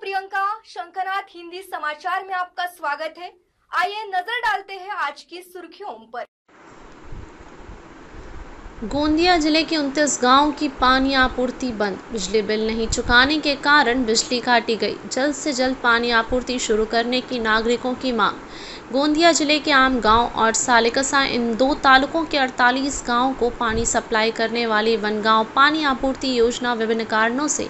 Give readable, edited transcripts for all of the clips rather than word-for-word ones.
प्रियंका। शंखनाथ हिंदी समाचार में आपका स्वागत है। आइए नजर डालते हैं आज की सुर्खियों पर। गोंदिया जिले के 29 गांव की पानी आपूर्ति बंद। बिजली बिल नहीं चुकाने के कारण बिजली काटी गई। जल्द से जल्द पानी आपूर्ति शुरू करने की नागरिकों की मांग। गोंदिया जिले के आम गांव और सालेकसा इन दो तालुकों के 48 गांवों को पानी सप्लाई करने वाली वनगांव पानी आपूर्ति योजना विभिन्न कारणों से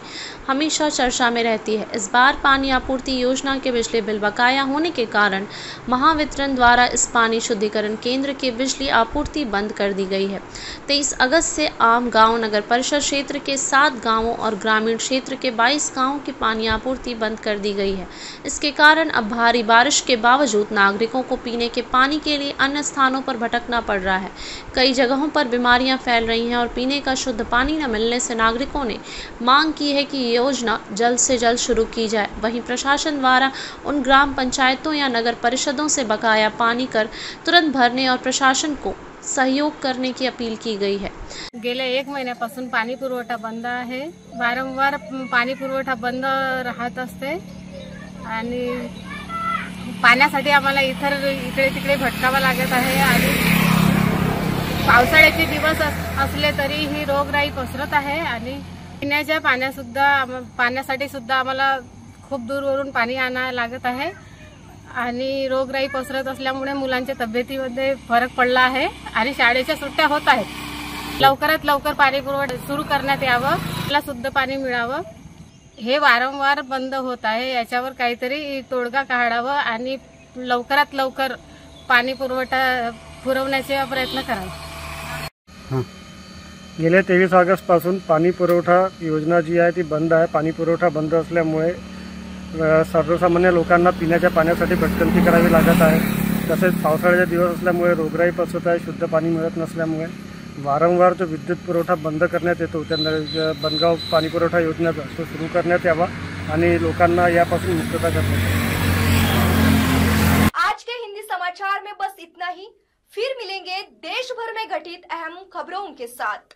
हमेशा चर्चा में रहती है। इस बार पानी आपूर्ति योजना के बिजली बिल बकाया होने के कारण महावितरण द्वारा इस पानी शुद्धिकरण केंद्र की बिजली आपूर्ति बंद कर दी गई है। 23 अगस्त से आम गांव नगर परिषद क्षेत्र के 7 गांवों और ग्रामीण क्षेत्र के 22 गांवों की पानी आपूर्ति बंद कर दी गई है। इसके कारण अब भारी बारिश के बावजूद नागरिकों को पीने के पानी के लिए अन्य स्थानों पर भटकना पड़ रहा है। कई जगहों पर बीमारियां फैल रही हैं और पीने का शुद्ध पानी न मिलने से नागरिकों ने मांग की है कि योजना जल्द से जल्द शुरू की जाए। वहीं प्रशासन द्वारा उन ग्राम पंचायतों या नगर परिषदों से बकाया पानी कर तुरंत भरने और प्रशासन को सहयोग करने की अपील की गई है। गेल्या 1 महिन्यापासून पाणी पुरवठा बंद आहे। वारंवार पाणी पुरवठा बंद राहत असते आणि पाण्यासाठी आम्हाला इकडे तिकडे भटकावं लागत आहे आणि पावसाळ्याचे दिवस असले तरी ही रोगराई पसरत आहे आणि पिण्याच्या पाण्यासाठी सुद्धा आम्हाला खूप दूरवरून पाणी आणायला लागत आहे आणि रोगराई पसरत असल्यामुळे मुलांच्या तब्येतीमध्ये फरक पडला आहे आणि शाळेच्या सुट्ट्या होत आहेत। लवकरात लवकर पाणी पुरवठा सुरू करण्यात यावं, मला शुद्ध पाणी मिळावं। हे वारंवार बंद होत आहे, याच्यावर काहीतरी तोडगा काढावा आणि लवकरात लवकर पाणी पुरवण्याचा प्रयत्न करावा। गेल्या 23 ऑगस्ट पासून पाणी पुरवठा योजना जी आहे ती बंद आहे। पाणी पुरवठा बंद असल्यामुळे सर्वसामान्य लोकांना पिण्याच्या पाण्यासाठी भटकंती करावी लागत आहे। तसेच पावसाळ्याचे दिवस असल्यामुळे रोगराई पसरत आहे, शुद्ध पाणी मिळत नसल्यामुळे वारंवार जो विद्युत पुरवठा बंद करण्यात येतो त्यांना बनगाव पाणी पुरवठा योजना तो सुरू करण्यात यावा आणि लोकांना यापासून मुक्तता करण्यात यावी। आज के हिंदी समाचार में बस इतना ही। फिर मिलेंगे देश भर में घटित अहम खबरों के साथ।